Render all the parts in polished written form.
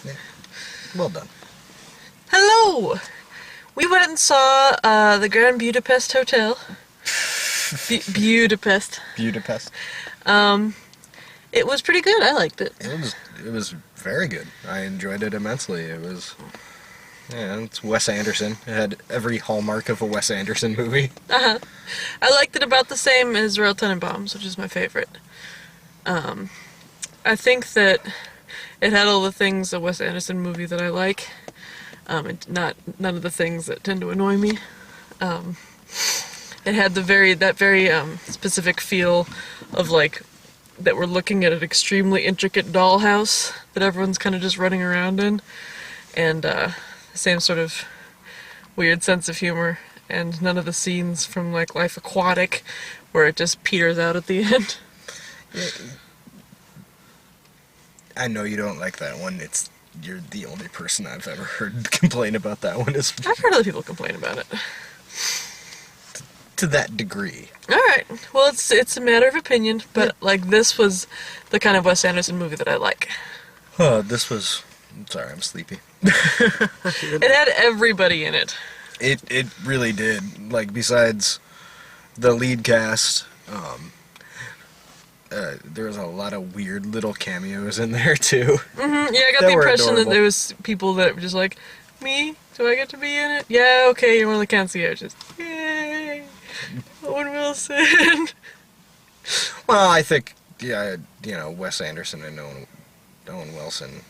Yeah. Well done. Hello! We went and saw the Grand Budapest Hotel. Budapest. Budapest. It was pretty good. I liked it. It was very good. I enjoyed it immensely. It was... Yeah, it's Wes Anderson. It had every hallmark of a Wes Anderson movie. Uh-huh. I liked it about the same as Royal Tenenbaums, which is my favorite. I think that it had all the things a Wes Anderson movie that I like. None of the things that tend to annoy me. It had that very specific feel of like that we're looking at an extremely intricate dollhouse that everyone's kind of just running around in, and the same sort of weird sense of humor, and none of the scenes from like Life Aquatic where it just peters out at the end. Yeah. I know you don't like that one. You're the only person I've ever heard complain about that one. I've heard other people complain about it. To that degree. Alright, well it's a matter of opinion, but like this was the kind of Wes Anderson movie that I like. This was... I'm sorry, I'm sleepy. It had everybody in it. It really did. Like, besides the lead cast, there was a lot of weird little cameos in there, too. Mm-hmm. Yeah, I got the impression that there was people that were just like, me? Do I get to be in it? Yeah, okay, you're one of the concierges. Yay! Owen Wilson! Well, I think, yeah, Wes Anderson and Owen Wilson,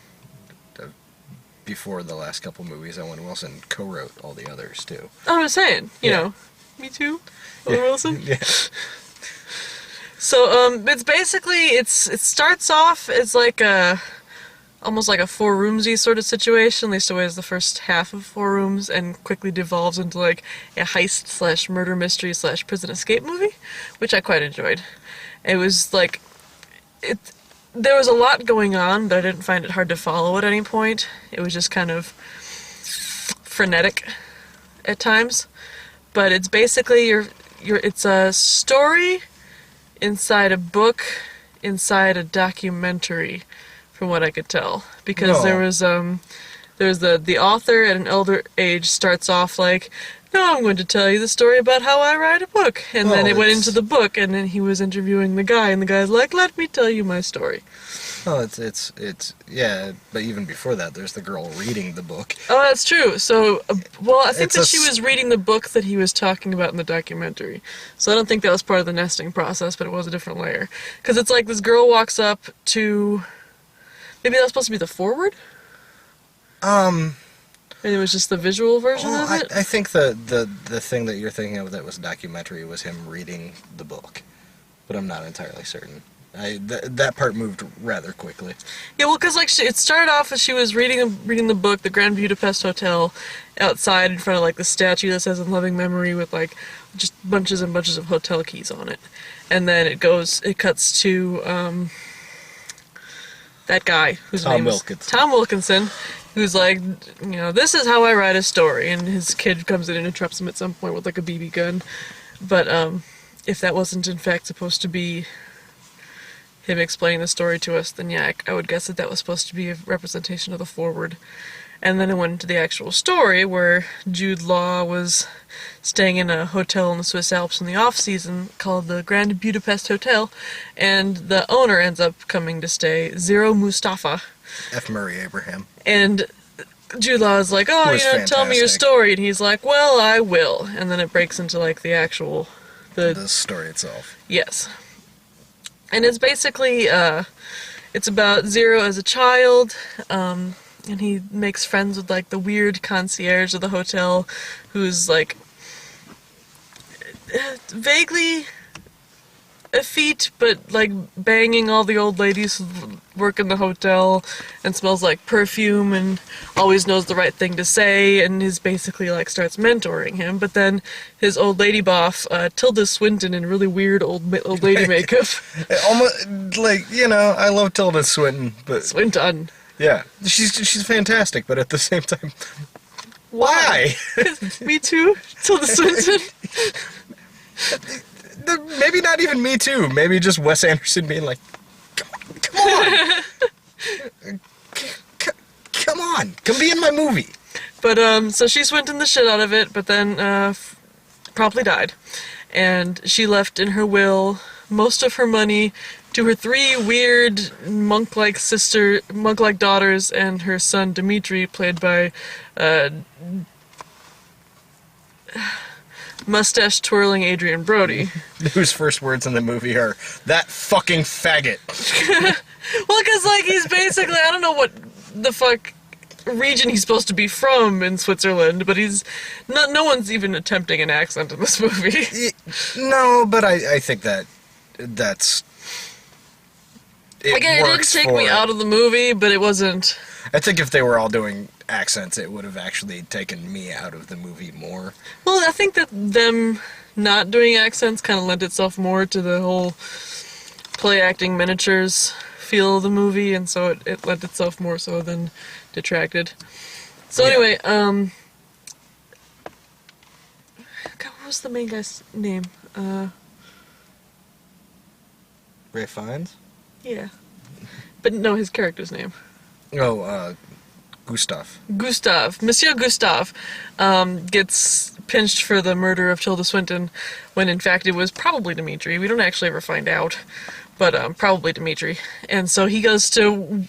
before the last couple movies, Owen Wilson co-wrote all the others, too. I'm saying, you know, me too, Owen Wilson. Yeah. So, it's basically, it starts off as like almost like a Four Roomsy sort of situation, at least always the first half of Four Rooms, and quickly devolves into like a heist / murder mystery / prison escape movie, which I quite enjoyed. It was like, there was a lot going on, but I didn't find it hard to follow at any point. It was just kind of frenetic at times, but it's basically it's a story inside a book, inside a documentary, from what I could tell, because there was the author at an elder age starts off like, no, I'm going to tell you the story about how I write a book, and then it went into the book, and then he was interviewing the guy, and the guy's like, let me tell you my story. Oh, it's yeah, but even before that, there's the girl reading the book. Oh, that's true. So, well, I think that she was reading the book that he was talking about in the documentary. So I don't think that was part of the nesting process, but it was a different layer. Because it's like this girl walks up to... Maybe that was supposed to be the foreword? And it was just the visual version of it? I think the thing that you're thinking of that was documentary was him reading the book. But I'm not entirely certain. That part moved rather quickly. Yeah, well, because like it started off as she was reading the book, The Grand Budapest Hotel, outside in front of like the statue that says "In Loving Memory" with like just bunches and bunches of hotel keys on it, and then it cuts to that guy whose name is Tom Wilkinson, who's like, this is how I write a story, and his kid comes in and interrupts him at some point with like a BB gun, but if that wasn't in fact supposed to be him explaining the story to us, then yeah, I would guess that was supposed to be a representation of the foreword. And then it went into the actual story where Jude Law was staying in a hotel in the Swiss Alps in the off-season called the Grand Budapest Hotel, and the owner ends up coming to stay, Zero Mustafa. F. Murray Abraham. And Jude Law is like, tell me your story, and he's like, well, I will. And then it breaks into like the actual... The story itself. Yes. And it's basically, it's about Zero as a child, and he makes friends with, like, the weird concierge of the hotel, who's, like, vaguely effete, but, like, banging all the old ladies who work in the hotel, and smells like perfume, and always knows the right thing to say, and is basically, like, starts mentoring him. But then his old lady boss, Tilda Swinton, in really weird old lady makeup. Almost, like, I love Tilda Swinton, but... Swinton. Yeah, she's fantastic, but at the same time, why? Me Too, Tilda Swinton. Maybe not even Me Too. Maybe just Wes Anderson being like, come on, on, come be in my movie. But, so she swindled the shit out of it, but then, promptly died. And she left in her will most of her money to her 3 weird monk-like daughters and her son Dmitri, played by, mustache-twirling Adrian Brody. Whose first words in the movie are, "That fucking faggot." Well, because, like, he's basically, I don't know what the fuck region he's supposed to be from in Switzerland, but he's no one's even attempting an accent in this movie. No, but I think that's Again, it didn't take me out of the movie, but it wasn't. I think if they were all doing accents, it would have actually taken me out of the movie more. Well, I think that them not doing accents kind of lent itself more to the whole play acting miniatures feel of the movie, and so it lent itself more so than detracted. So anyway, God, what was the main guy's name? Ray Fiennes? Yeah. But no, his character's name. Oh, Gustav. Gustav. Monsieur Gustav gets pinched for the murder of Tilda Swinton, when in fact it was probably Dmitri. We don't actually ever find out, but probably Dmitri. And so he goes to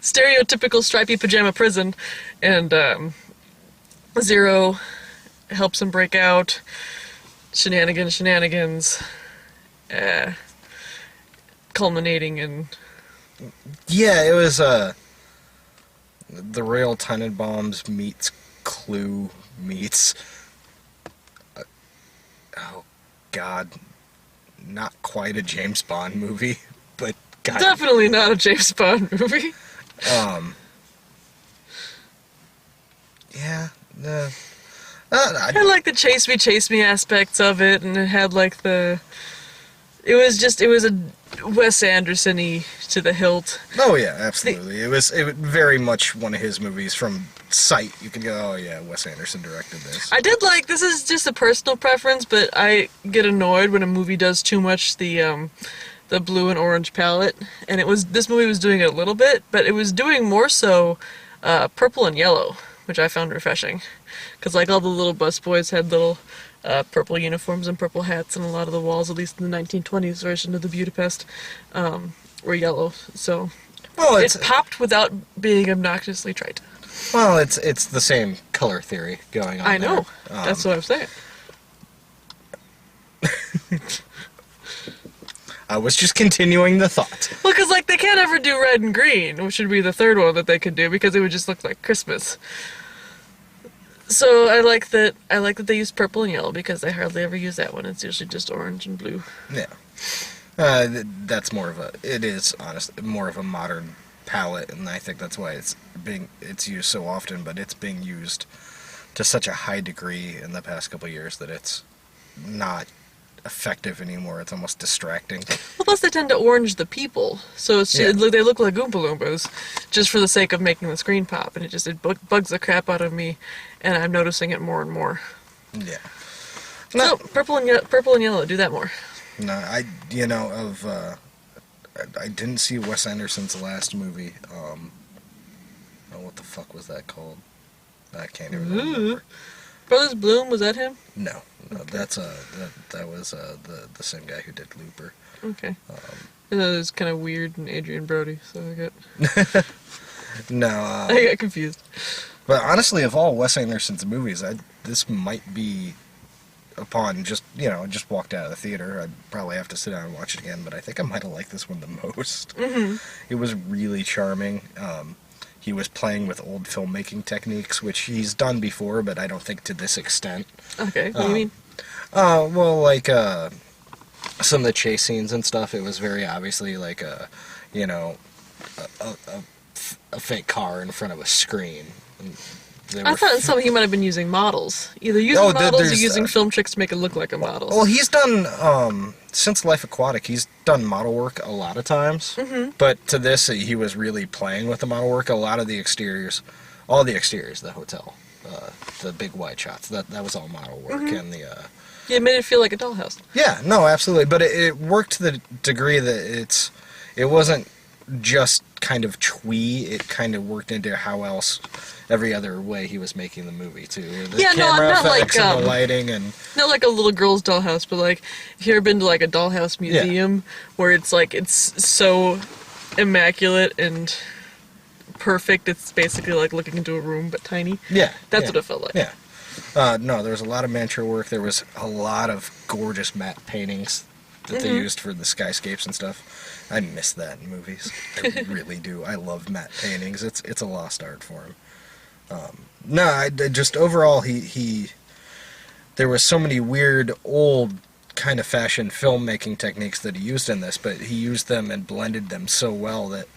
stereotypical stripy pajama prison, and Zero helps him break out. Shenanigans. Culminating in... Yeah, it was, the Royal Tenenbaums meets Clue meets... oh, God. Not quite a James Bond movie, but... God. Definitely not a James Bond movie. Yeah, I like the chase me aspects of it, and it had like the... It was a Wes Anderson-y to the hilt. Oh yeah, absolutely. It was very much one of his movies from sight. You could go, oh yeah, Wes Anderson directed this. I did like, this is just a personal preference, but I get annoyed when a movie does too much the blue and orange palette, and this movie was doing it a little bit, but it was doing more so purple and yellow, which I found refreshing, because like all the little busboys had little purple uniforms and purple hats, and a lot of the walls, at least in the 1920s version of the Budapest, were yellow. So it popped without being obnoxiously trite. Well, it's the same color theory going on. I know. That's what I'm saying. I was just continuing the thought. Well, because like they can't ever do red and green, which would be the third one that they could do, because it would just look like Christmas. So I like that they use purple and yellow, because they hardly ever use that one. It's usually just orange and blue. Yeah. That's it is honestly more of a modern palette, and I think that's why it's used so often, but it's being used to such a high degree in the past couple of years that it's not effective anymore. It's almost distracting. Well, plus they tend to orange the people, so they look like Oompa Loompas, just for the sake of making the screen pop, and it bugs the crap out of me, and I'm noticing it more and more. Yeah. No, purple and yellow, do that more. No, I didn't see Wes Anderson's last movie. Oh, what the fuck was that called? I can't even remember. Brothers Bloom, was that him? No, that's that was the same guy who did Looper. Okay. And that was kind of weird and Adrian Brody, so I got... No. I got confused. But honestly, of all Wes Anderson's movies, this might be, upon just walked out of the theater, I'd probably have to sit down and watch it again, but I think I might have liked this one the most. Mm-hmm. It was really charming. He was playing with old filmmaking techniques, which he's done before, but I don't think to this extent. Okay, what do you mean? Well, like, some of the chase scenes and stuff, it was very obviously like a fake car in front of a screen. I thought in some he might have been using models. Either using models or using film tricks to make it look like a model. Well, he's done, since Life Aquatic, he's done model work a lot of times. Mm-hmm. But to this, he was really playing with the model work. A lot of the exteriors, all the exteriors, the hotel, the big wide shots, that was all model work. Mm-hmm. And it made it feel like a dollhouse. Yeah, no, absolutely. But it worked to the degree that it wasn't just kind of twee. It kind of worked into how else every other way he was making the movie too. The camera effects and the lighting and not like a little girl's dollhouse, but like if you ever been to like a dollhouse museum where it's like it's so immaculate and perfect, it's basically like looking into a room but tiny. Yeah, that's what it felt like. Yeah. No, there was a lot of mantra work. There was a lot of gorgeous matte paintings that they used for the skyscapes and stuff. I miss that in movies. I really do. I love matte paintings. It's a lost art for him. Just overall, he there was so many weird old kind of fashioned filmmaking techniques that he used in this, but he used them and blended them so well that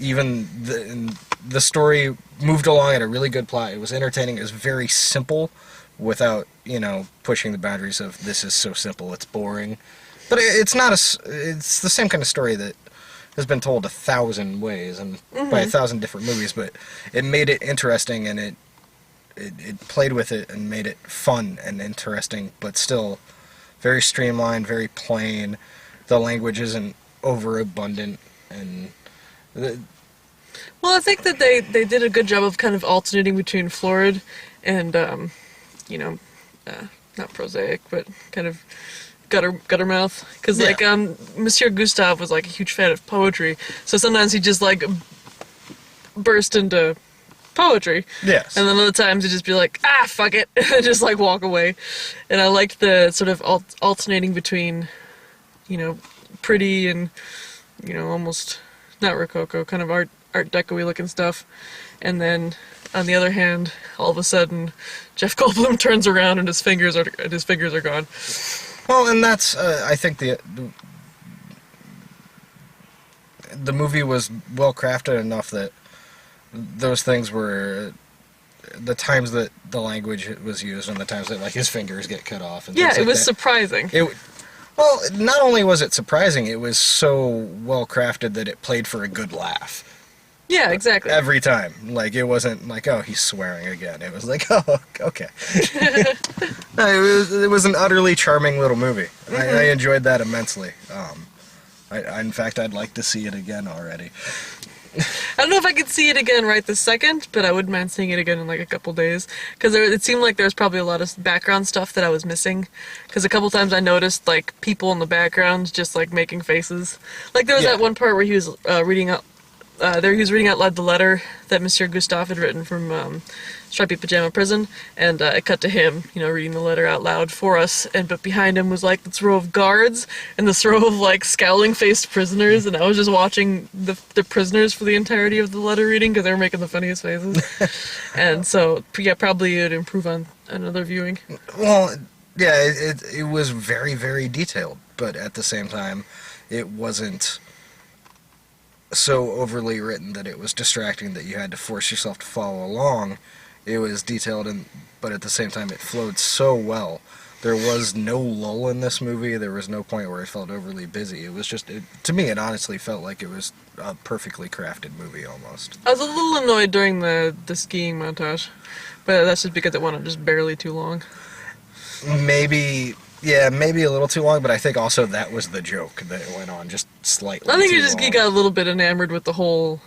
even the story moved along at a really good plot. It was entertaining. It was very simple without, pushing the boundaries of this is so simple, it's boring. But it's not it's the same kind of story that has been told 1,000 ways and by 1,000 different movies, but it made it interesting and it played with it and made it fun and interesting, but still very streamlined, very plain. The language isn't overabundant and well, I think that they did a good job of kind of alternating between florid and, not prosaic, but kind of gutter mouth. Because, Monsieur Gustave was, like, a huge fan of poetry, so sometimes he just, like, burst into poetry. Yes. And then other times he'd just be like, fuck it, and just, like, walk away. And I liked the sort of alternating between, pretty and, almost... not Rococo, kind of Art Deco-y looking stuff. And then, on the other hand, all of a sudden, Jeff Goldblum turns around and his fingers are gone. Well, and that's I think the movie was well crafted enough that those things were the times that the language was used and the times that his fingers get cut off. And it was surprising. Well, not only was it surprising, it was so well crafted that it played for a good laugh. Yeah, exactly. Every time. It wasn't like, oh, he's swearing again. It was like, oh, okay. No, it was an utterly charming little movie. I enjoyed that immensely. In fact, I'd like to see it again already. I don't know if I could see it again right this second, but I wouldn't mind seeing it again in a couple days. Because it seemed like there was probably a lot of background stuff that I was missing. Because a couple times I noticed people in the background just making faces. There was that one part where he was reading out. He was reading out loud the letter that Monsieur Gustave had written from Stripy Pajama Prison, and it cut to him, reading the letter out loud for us. But behind him was this row of guards and this row of scowling-faced prisoners, and I was just watching the prisoners for the entirety of the letter reading because they were making the funniest faces. And so, yeah, probably it would improve on another viewing. Well, yeah, it was very, very detailed, but at the same time, it wasn't so overly written that it was distracting that you had to force yourself to follow along. It was detailed, but at the same time it flowed so well. There was no lull in this movie. There was no point where it felt overly busy. It was just, to me, it honestly felt like it was a perfectly crafted movie almost. I was a little annoyed during the skiing montage, but that's just because it went on just barely too long. Maybe a little too long, but I think also that was the joke that it went on just slightly. I think he got a little bit enamored with the whole,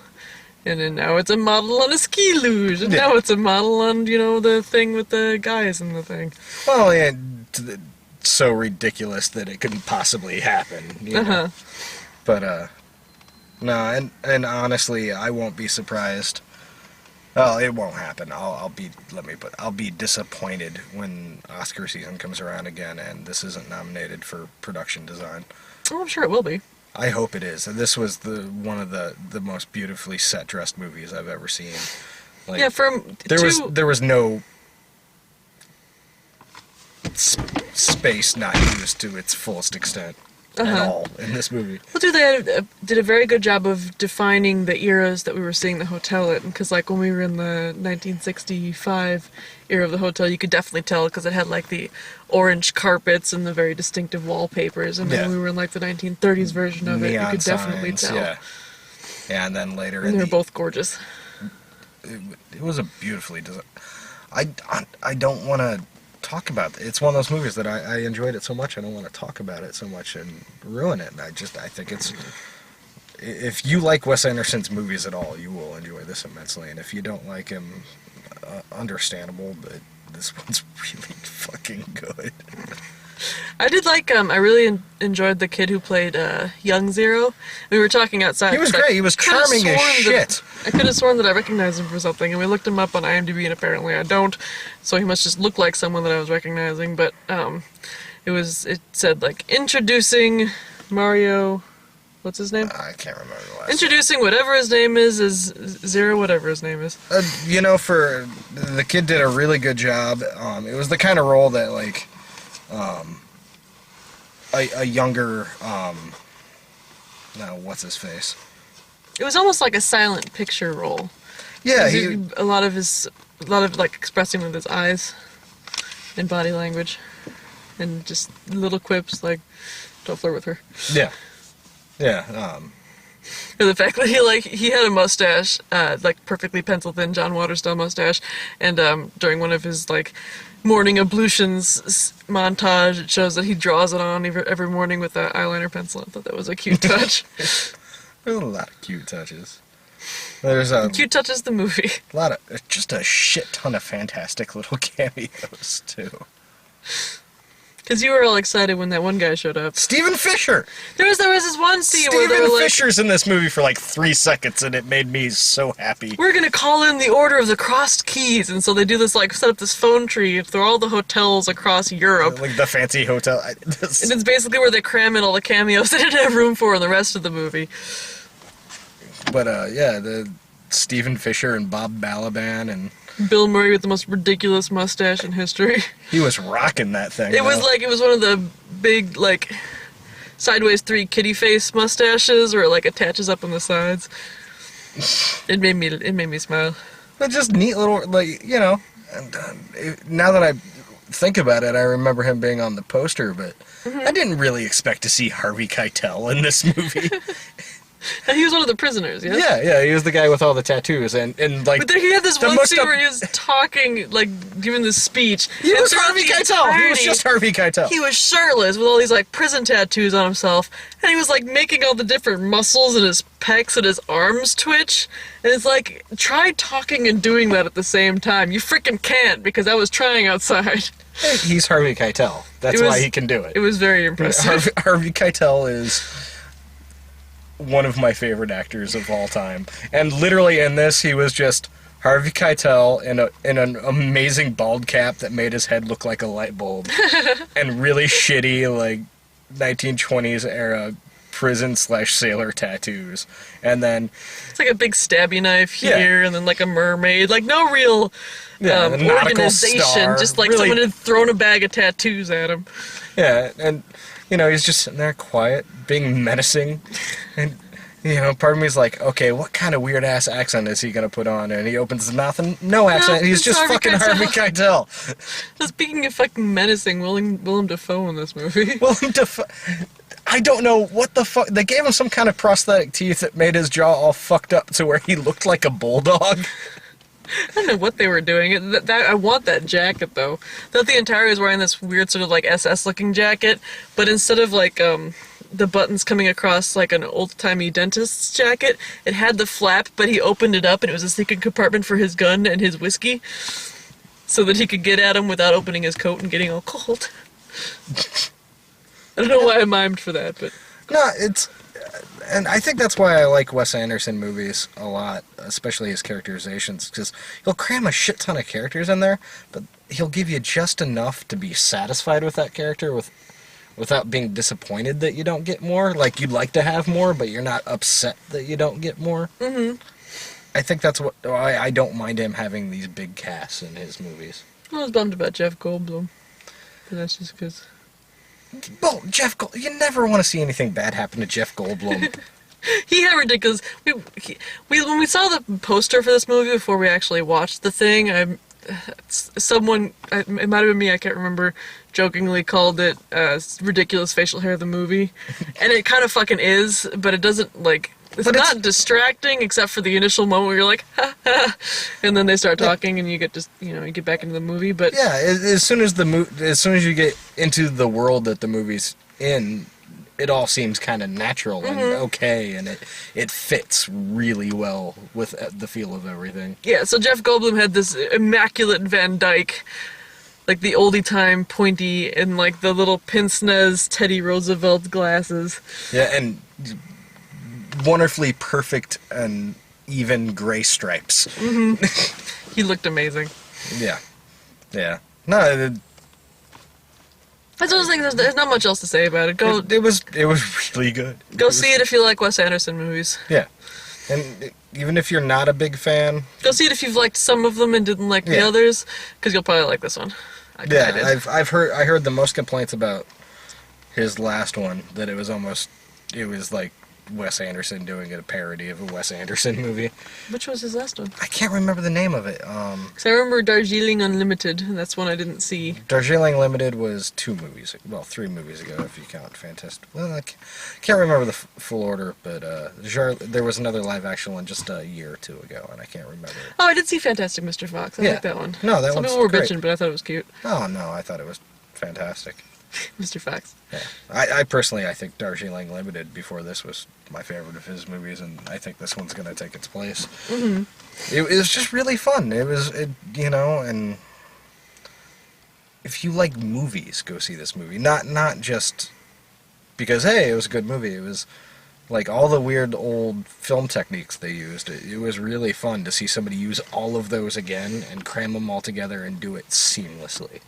and now it's a model on a ski luge, and now it's a model on, the thing with the guys and the thing. Well, yeah, so ridiculous that it couldn't possibly happen. Know? But, no, and honestly, I won't be surprised. Well, it won't happen. I'll be disappointed when Oscar season comes around again and this isn't nominated for production design. Oh, I'm sure it will be. I hope it is. This was one of the most beautifully set dressed movies I've ever seen. There was no space not used to its fullest extent. At all in this movie. Well, they did a very good job of defining the eras that we were seeing the hotel in, because when we were in the 1965 era of the hotel, you could definitely tell because it had the orange carpets and the very distinctive wallpapers, and then we were in the 1930s version of it, you could definitely tell. Yeah, and then later, and they were both gorgeous. It was a beautifully designed. I don't want to talk about it. It's one of those movies that I enjoyed it so much I don't want to talk about it so much and ruin it. I think if you like Wes Anderson's movies at all, you will enjoy this immensely. And if you don't like him, understandable, but this one's really fucking good. I did like, I really enjoyed the kid who played Young Zero. We were talking outside. He was great. He was charming as shit. I could have sworn that I recognized him for something, and we looked him up on IMDb, and apparently I don't. So he must just look like someone that I was recognizing. But it said, like, introducing Mario... What's his name? I can't remember the last Introducing whatever his name is Zero, whatever his name is. You know, for... The kid did a really good job. It was the kind of role that, like... a younger, no, what's his face? It was almost like a silent picture role. Yeah, a lot of like expressing with his eyes and body language, and just little quips like, "Don't flirt with her." Yeah, yeah. Or the fact that he had a mustache, like perfectly pencil thin John Waters style mustache, and during one of his like morning ablutions montage, it shows that he draws it on every morning with an eyeliner pencil. I thought that was a cute touch. There's a lot of cute touches. There's cute touches the movie. A lot of just a shit ton of fantastic little cameos too. Because you were all excited when that one guy showed up. Stephen Fisher! There was this one scene where they were Stephen like... Fisher's in this movie for like 3 seconds, and it made me so happy. We're gonna call in the Order of the Crossed Keys, and so they do this, like, set up this phone tree through all the hotels across Europe. Like the fancy hotel. And it's basically where they cram in all the cameos they didn't have room for in the rest of the movie. But, yeah, the Stephen Fisher and Bob Balaban and... Bill Murray with the most ridiculous mustache in history. He was rocking that thing. It was one of the big, like, sideways 3 kitty face mustaches where it, like, attaches up on the sides. It made me smile. But just neat little, like, you know, and, now that I think about it, I remember him being on the poster, but I didn't really expect to see Harvey Keitel in this movie. And he was one of the prisoners, yeah? Yeah, he was the guy with all the tattoos, and like... But then he had this one scene where he was talking, like, giving this speech. He was Harvey Keitel! He was just Harvey Keitel. He was shirtless with all these, like, prison tattoos on himself, and he was, like, making all the different muscles in his pecs and his arms twitch, and it's like, try talking and doing that at the same time. You freaking can't, because I was trying outside. He's Harvey Keitel. That's why he can do it. It was very impressive. Harvey Keitel is... one of my favorite actors of all time, and literally in this he was just Harvey Keitel in an amazing bald cap that made his head look like a light bulb, and really shitty like 1920s era prison/sailor tattoos, and then it's like a big stabby knife here, and then like a mermaid, like no real organization, star, just like really, someone had thrown a bag of tattoos at him. Yeah, and you know, he's just sitting there quiet, being menacing, and, you know, part of me is like, okay, what kind of weird-ass accent is he gonna put on? And he opens his mouth and no accent, he's just fucking Harvey Keitel. So speaking of fucking menacing, Willem Dafoe in this movie. Willem Dafoe... I don't know what the fuck... They gave him some kind of prosthetic teeth that made his jaw all fucked up to where he looked like a bulldog. I don't know what they were doing. I want that jacket, though. That the entire is wearing this weird sort of, like, SS-looking jacket, but instead of, like, the buttons coming across, like, an old-timey dentist's jacket, it had the flap, but he opened it up, and it was a secret compartment for his gun and his whiskey, so that he could get at him without opening his coat and getting all cold. I don't know why I mimed for that, but... No, it's... And I think that's why I like Wes Anderson movies a lot, especially his characterizations, because he'll cram a shit ton of characters in there, but he'll give you just enough to be satisfied with that character without being disappointed that you don't get more. Like, you'd like to have more, but you're not upset that you don't get more. Mm-hmm. I think that's why I don't mind him having these big casts in his movies. I was bummed about Jeff Goldblum, but that's just because... Well, you never want to see anything bad happen to Jeff Goldblum. He had ridiculous... when we saw the poster for this movie before we actually watched the thing, it might have been me, I can't remember, jokingly called it ridiculous facial hair of the movie. And it kind of fucking is, but it doesn't, like... It's not distracting, except for the initial moment where you're like, ha, ha, and then they start talking, and you get you get back into the movie. But yeah, as soon as you get into the world that the movie's in, it all seems kind of natural and okay, and it fits really well with the feel of everything. Yeah, so Jeff Goldblum had this immaculate Van Dyke, like the oldie time pointy, and like the little pince-nez Teddy Roosevelt glasses. Yeah, and wonderfully perfect and even gray stripes. He looked amazing. Yeah. No, That's one of those things. There's not much else to say about it. it was really good. Go see it if you like Wes Anderson movies. Yeah, and even if you're not a big fan, Go see it if you've liked some of them and didn't like the others, because you'll probably like this one. I did. I heard the most complaints about his last one that it was like Wes Anderson doing a parody of a Wes Anderson movie. Which was his last one? I can't remember the name of it. Because I remember Darjeeling Unlimited, and that's one I didn't see. Darjeeling Limited was 3 movies ago, if you count Fantastic. Well, I can't remember the full order, but there was another live action one just a year or 2 ago, and I can't remember. Oh, I did see Fantastic Mr. Fox. I like that one. No, that Some one's people were great. bitching, but I thought it was cute. Oh, no, I thought it was fantastic. Mr. Fox. Yeah. I personally, I think Darjeeling Limited before this was my favorite of his movies, and I think this one's going to take its place. It was just really fun. And if you like movies, go see this movie. Not just because, hey, it was a good movie. It was like all the weird old film techniques they used. It was really fun to see somebody use all of those again and cram them all together and do it seamlessly.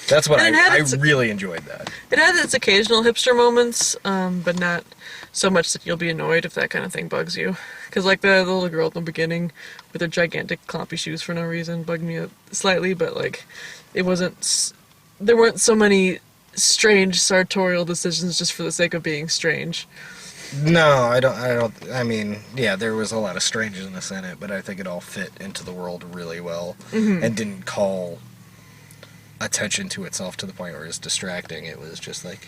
That's what I really enjoyed that. It had its occasional hipster moments, but not so much that you'll be annoyed if that kind of thing bugs you. Because like the little girl at the beginning with her gigantic clompy shoes for no reason bugged me slightly, but like there weren't so many strange sartorial decisions just for the sake of being strange. No, I don't. I mean, yeah, there was a lot of strangeness in it, but I think it all fit into the world really well and didn't call attention to itself to the point where it's distracting. It was just like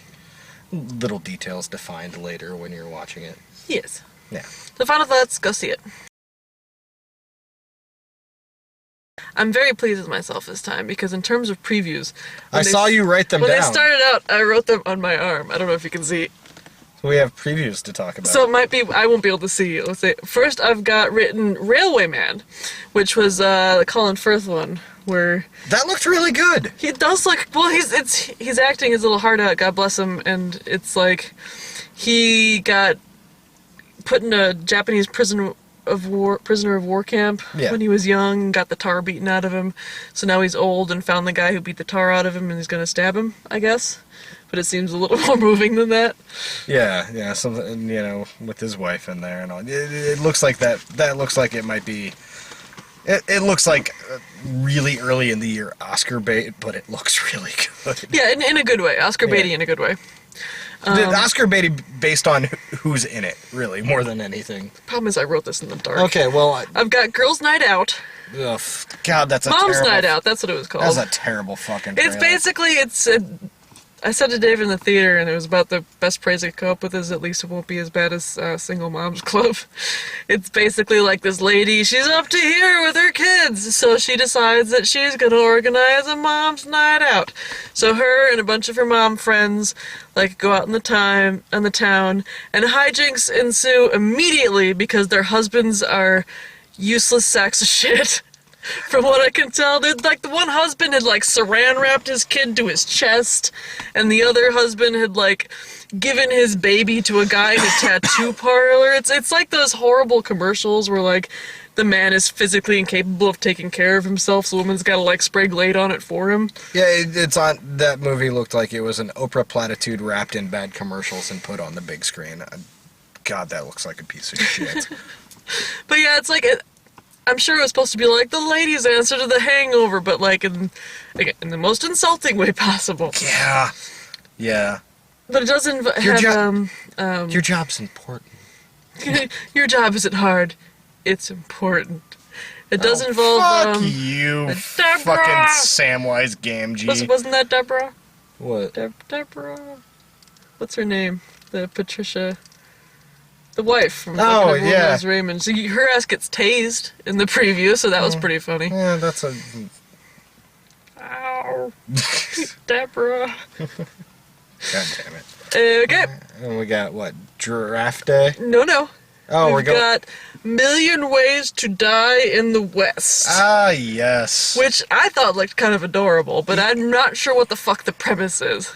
little details defined later when you're watching it. Yes. Yeah. So final thoughts, go see it. I'm very pleased with myself this time because in terms of previews... I saw you write them down. When they started out, I wrote them on my arm. I don't know if you can see. We have previews to talk about. So it might be, I won't be able to see. Let's say, first I've got written Railway Man, which was the Colin Firth one, where... That looked really good! He does look, well, he's acting his little heart out, God bless him, and it's like, he got put in a Japanese prisoner of war camp when he was young, got the tar beaten out of him, so now he's old and found the guy who beat the tar out of him and he's gonna stab him, I guess. But it seems a little more moving than that. Yeah, something, with his wife in there and all. It looks like that looks like it might be... It looks like really early in the year Oscar bait, but it looks really good. Yeah, in a good way. Oscar baity in a good way. Oscar baity based on who's in it, really, more than anything. The problem is I wrote this in the dark. Okay, well... I've got Girls' Night Out. Ugh, God, that's a Mom's terrible... Night Out, that's what it was called. That's a terrible fucking trailer. It's basically, I said to David in the theater, and it was about the best praise I could come up with is at least it won't be as bad as Single Moms Club. It's basically like this lady, she's up to here with her kids, so she decides that she's going to organize a mom's night out. So her and a bunch of her mom friends go out in the town, and hijinks ensue immediately because their husbands are useless sacks of shit. From what I can tell, the one husband had saran wrapped his kid to his chest, and the other husband had given his baby to a guy in a tattoo parlor. It's like those horrible commercials where the man is physically incapable of taking care of himself, so the woman's got to spray Glade on it for him. Yeah, it's on. That movie looked like it was an Oprah platitude wrapped in bad commercials and put on the big screen. God, that looks like a piece of shit. But yeah, it's I'm sure it was supposed to be the ladies' answer to The Hangover, but in the most insulting way possible. Yeah. But it doesn't have your job's important. Your job isn't hard. It's important. It does involve fuck you, Deborah. fucking Samwise Gamgee. Wasn't that Deborah? What? Deborah. What's her name? The Patricia. The wife from Raymond. So her ass gets tased in the preview, so that was pretty funny. Yeah, that's a... Ow. Deborah. God damn it. Okay. And we got, what, Draft Day? No. Oh, We've got Million Ways to Die in the West. Ah, yes. Which I thought looked kind of adorable, but I'm not sure what the fuck the premise is.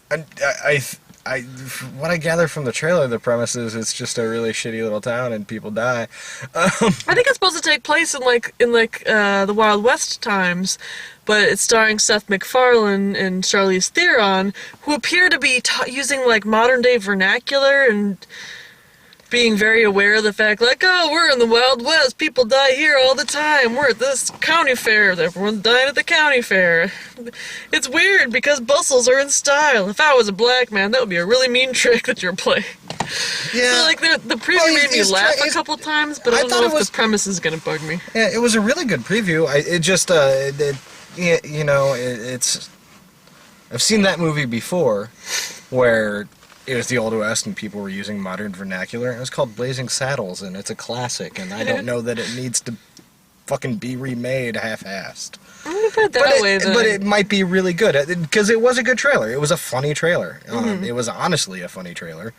What I gather from the trailer, the premise is it's just a really shitty little town and people die. I think it's supposed to take place in the Wild West times, but it's starring Seth MacFarlane and Charlize Theron, who appear to be using like modern day vernacular and being very aware of the fact, like, oh, we're in the Wild West, people die here all the time, we're at this county fair, everyone's dying at the county fair. It's weird because bustles are in style. If I was a black man, that would be a really mean trick that you're playing. Yeah. So, like, the preview made me laugh a couple times, but I don't know if the premise is gonna bug me. Yeah, it was a really good preview. I've seen that movie before, where it was the Old West and people were using modern vernacular. It was called Blazing Saddles, and it's a classic, and I don't know that it needs to fucking be remade half-assed. Put it that way, but it might be really good, because it was a good trailer. It was a funny trailer. Mm-hmm. It was honestly a funny trailer.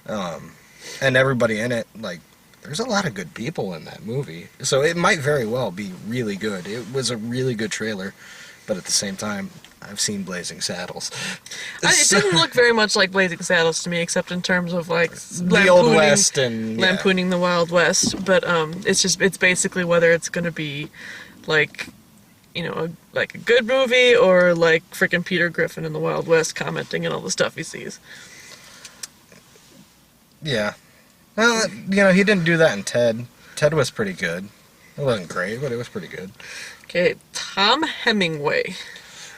And everybody in it, like, there's a lot of good people in that movie. So it might very well be really good. It was a really good trailer, but at the same time, I've seen Blazing Saddles. It didn't look very much like Blazing Saddles to me, except in terms of like the Old West and lampooning the Wild West. But it's basically whether it's going to be like, you know, like a good movie or like freaking Peter Griffin in the Wild West commenting on all the stuff he sees. Yeah, well, you know, he didn't do that in Ted. Ted was pretty good. It wasn't great, but it was pretty good. Okay, Tom Hemingway.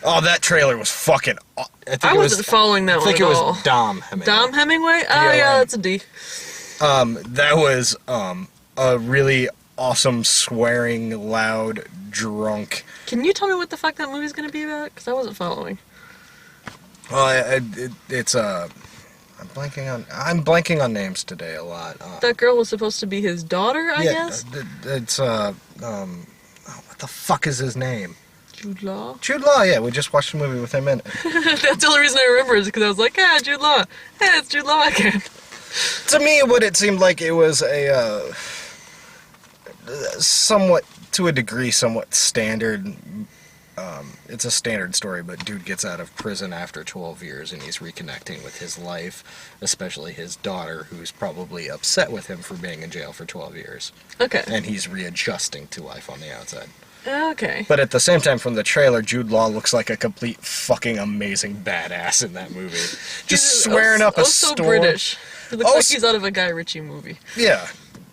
Oh, that trailer was fucking... I wasn't following that one at all. I think it was Dom Hemingway. Dom Hemingway? Oh, yeah, that's a D. That was a really awesome, swearing, loud, drunk... Can you tell me what the fuck that movie's gonna be about? Because I wasn't following. Well, it's I'm blanking on names today a lot. That girl was supposed to be his daughter, I guess? It's, what the fuck is his name? Jude Law? Jude Law, yeah, we just watched a movie with him in it. That's the only reason I remember is because I was like, Jude Law. Hey, it's Jude Law again. To me, what it seemed like it was a, somewhat, to a degree, somewhat standard. It's a standard story, but dude gets out of prison after 12 years and he's reconnecting with his life, especially his daughter, who's probably upset with him for being in jail for 12 years. Okay. And he's readjusting to life on the outside. Okay. But at the same time, from the trailer, Jude Law looks like a complete fucking amazing badass in that movie. Just swearing up a storm. So British. He looks like he's out of a Guy Ritchie movie. Yeah,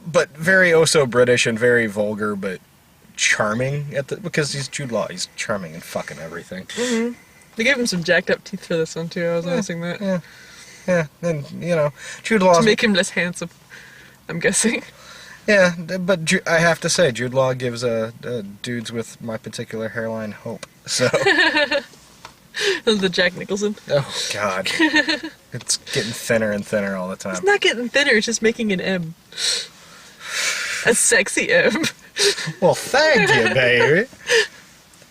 but very so British and very vulgar, but charming because he's Jude Law. He's charming and fucking everything. Mm-hmm. They gave him some jacked up teeth for this one too. I was noticing that. Yeah, and you know, Jude Law to make him less handsome, I'm guessing. Yeah, but I have to say, Jude Law gives dudes with my particular hairline hope. So. The Jack Nicholson. Oh God, it's getting thinner and thinner all the time. It's not getting thinner. It's just making an M. A sexy M. Well, thank you, baby.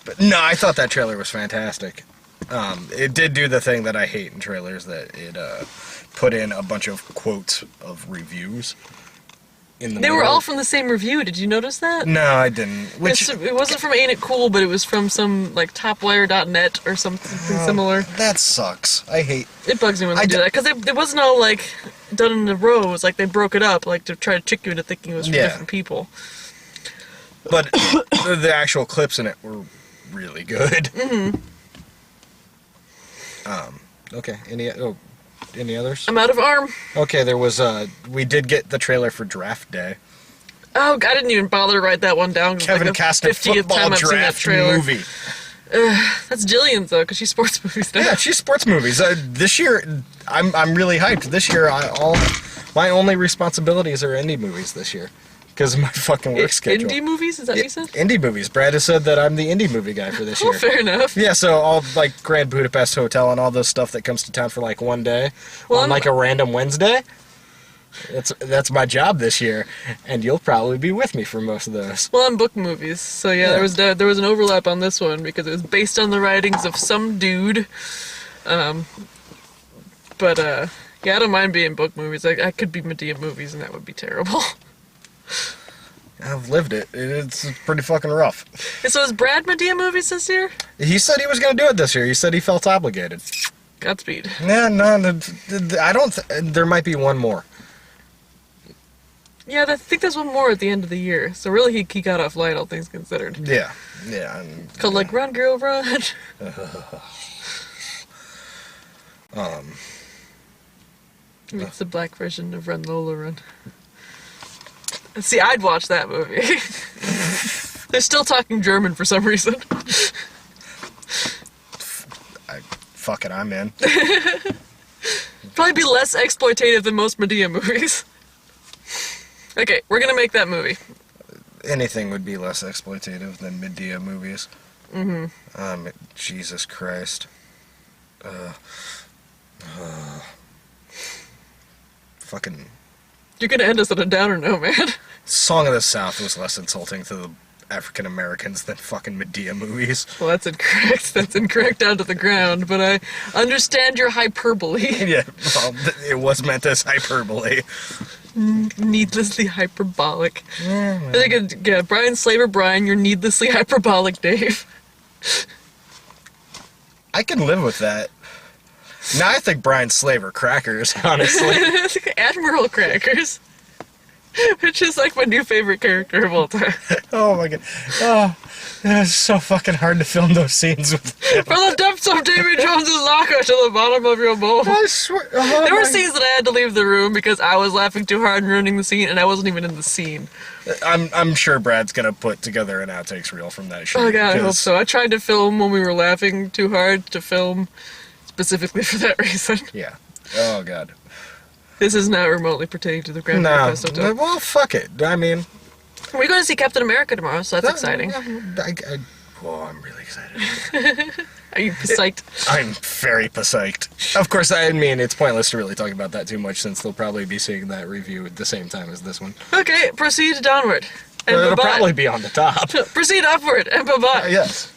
But no, I thought that trailer was fantastic. It did do the thing that I hate in trailers, that it put in a bunch of quotes of reviews. They were all from the same review. Did you notice that? No, I didn't. It wasn't from Ain't It Cool, but it was from some, like, topwire.net or something similar. That sucks. I hate... It bugs me when they do that, because it wasn't all, like, done in a row. It was like they broke it up, like, to try to trick you into thinking it was from different people. But the actual clips in it were really good. Mm-hmm. Okay, any others? I'm out of arm. Okay, there was we did get the trailer for Draft Day. Oh, I didn't even bother to write that one down. Kevin Costner football draft movie. That's Jillian's though, because she sports movies now. Yeah, she's sports movies. This year, I'm really hyped. This year, my only responsibilities are indie movies this year. Because of my fucking work schedule. Indie movies? Is that what you said? Indie movies. Brad has said that I'm the indie movie guy for this year. Fair enough. Yeah, so all, like, Grand Budapest Hotel and all this stuff that comes to town for, like, one day on, like, a random Wednesday. That's my job this year, and you'll probably be with me for most of those. Well, I'm book movies, so yeah. There was an overlap on this one, because it was based on the writings of some dude, But, yeah, I don't mind being book movies. I could be Medea movies, and that would be terrible. I've lived it. It's pretty fucking rough. And so is Brad Medea movies this year? He said he was going to do it this year. He said he felt obligated. Godspeed. Yeah, no, I don't... there might be one more. Yeah, I think there's one more at the end of the year. So really, he got off light, all things considered. Yeah. Called, like, Run, Girl, Run. It's the black version of Run, Lola, Run. See, I'd watch that movie. They're still talking German for some reason. Fuck it, I'm in. Probably be less exploitative than most Medea movies. Okay, we're gonna make that movie. Anything would be less exploitative than Medea movies. Jesus Christ. Fucking... You're gonna end us on a downer, no, man. Song of the South was less insulting to the African Americans than fucking Medea movies. Well, that's incorrect. That's incorrect down to the ground, but I understand your hyperbole. Yeah, well, it was meant as hyperbole. Needlessly hyperbolic. Yeah, Brian Slaver, Brian, you're needlessly hyperbolic, Dave. I can live with that. Now I think Brian Slaver crackers, honestly. Admiral Crackers. Which is like my new favorite character of all time. Oh my god. Oh, it was so fucking hard to film those scenes with him. From the depths of Davy Jones's locker to the bottom of your bowl. I swear. There were scenes that I had to leave the room because I was laughing too hard and ruining the scene, and I wasn't even in the scene. I'm sure Brad's gonna put together an outtakes reel from that shoot. Oh god, I hope so. I tried to film when we were laughing too hard to film specifically for that reason. Yeah. Oh god. This is not remotely pertaining to the Grand Budapest Hotel. Well, fuck it. I mean... We're going to see Captain America tomorrow, so that's exciting. Well, I'm really excited. Are you psyched? I'm very psyched. Of course, I mean, it's pointless to really talk about that too much since they'll probably be seeing that review at the same time as this one. Okay, proceed downward. And it'll bye-bye. probably be on the top. Proceed upward, and bye-bye. Yes.